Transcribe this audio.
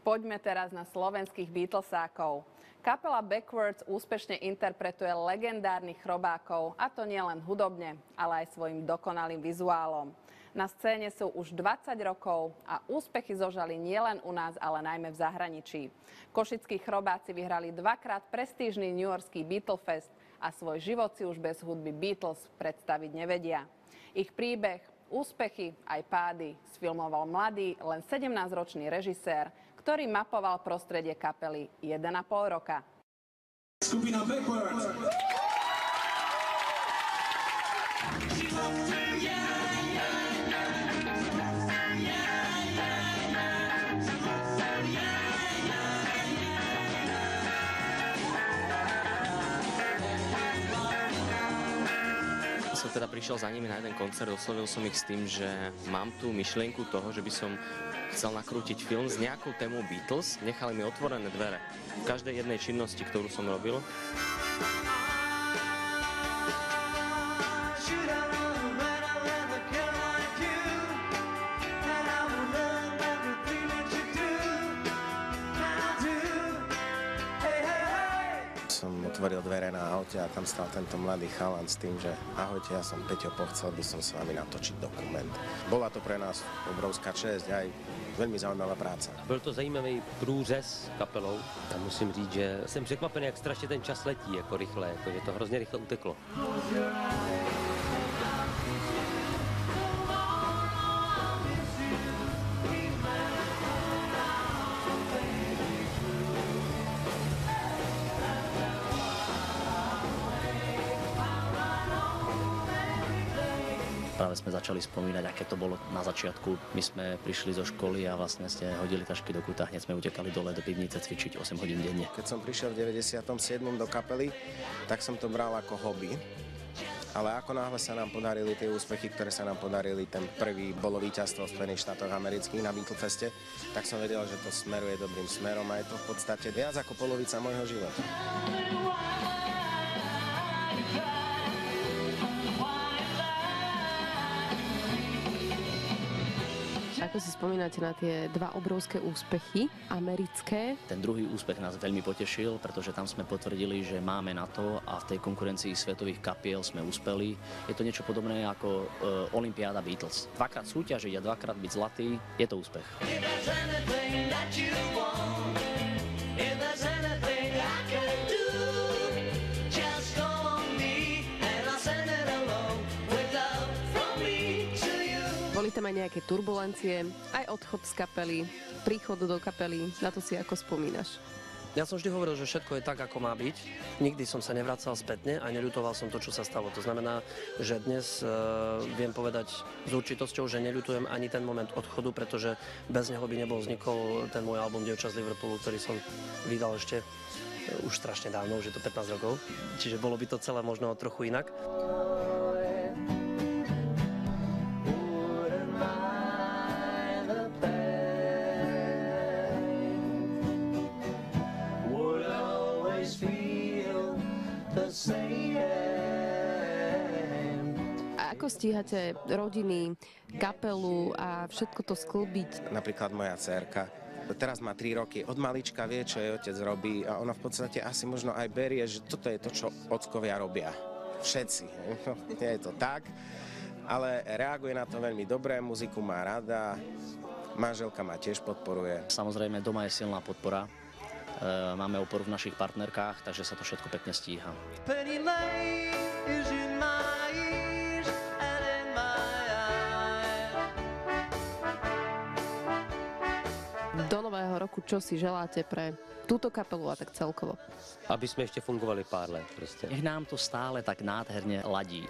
Poďme teraz na slovenských Beatlesákov. Kapela Backwards úspešne interpretuje legendárnych chrobákov, a to nielen hudobne, ale aj svojim dokonalým vizuálom. Na scéne sú už 20 rokov a úspechy zožali nielen u nás, ale najmä v zahraničí. Košickí chrobáci vyhrali dvakrát prestížny newyorský Beatlefest a svoj život si už bez hudby Beatles predstaviť nevedia. Ich príbeh, úspechy aj pády sfilmoval mladý, len 17-ročný režisér, ktorý mapoval prostredie kapely 1,5 roka. Skupina Backwards. Som teda prišiel za nimi na jeden koncert, oslovil som ich s tým, že mám tú myšlienku toho, že by som chcel nakrútiť film s nejakou témou Beatles. Nechali mi otvorené dvere v každej jednej činnosti, ktorú som robil. Som otvoril dvere na aute a tam stal tento mladý chalan s tým, že ahojte, ja som Peťo Poch, chcel by som s vami natočiť dokument. Bola to pre nás obrovská česť, aj velmi zaujímavá práca. Byl to zajímavý průřez kapelou a musím říct, že jsem překvapený, jak strašně ten čas letí, jako rychle, jako, že to hrozně rychle uteklo. Práve sme začali spomínať, aké to bolo na začiatku. My sme prišli zo školy a vlastne ste hodili tašky do kúta, hneď sme utekali dole do pivnice cvičiť 8 hodín denne. Keď som prišiel v 97. do kapely, tak som to bral ako hobby. Ale ako náhle sa nám podarili tie úspechy, ktoré sa nám podarili, ten prvý bolo víťazstvo v Spojených štátoch amerických na Beatlefeste, tak som vedel, že to smeruje dobrým smerom a je to v podstate viac ako polovica môjho života. Ako si spomínate na tie dva obrovské úspechy americké? Ten druhý úspech nás veľmi potešil, pretože tam sme potvrdili, že máme na to a v tej konkurencii svetových kapiel sme uspeli. Je to niečo podobné ako Olympiáda Beatles. Dvakrát súťažiť a dvakrát byť zlatý, je to úspech. Boli tam aj nejaké turbulencie, aj odchod z kapely, príchod do kapely, na to si ako spomínaš? Ja som vždy hovoril, že všetko je tak, ako má byť. Nikdy som sa nevracal spätne a neľutoval som to, čo sa stalo. To znamená, že dnes viem povedať s určitosťou, že neľutujem ani ten moment odchodu, pretože bez neho by vznikol ten môj album Dievča z Liverpoolu, ktorý som vydal ešte už strašne dávno, už je to 15 rokov. Čiže bolo by to celé možno trochu inak. A ako stíhate rodiny, kapelu a všetko to sklbiť? Napríklad moja dcérka. Teraz má 3 roky, od malička vie, čo jej otec robí a ona v podstate asi možno aj berie, že toto je to, čo ockovia robia. Všetci. Nie je to tak, ale reaguje na to veľmi dobre, muziku má rada, manželka ma tiež podporuje. Samozrejme, doma je silná podpora. Máme oporu v našich partnerkách, takže sa to všetko pekne stíha. Do nového roku čo si želáte pre túto kapelu a tak celkovo? Aby sme ešte fungovali pár let proste. Nech nám to stále tak nádherne ladí.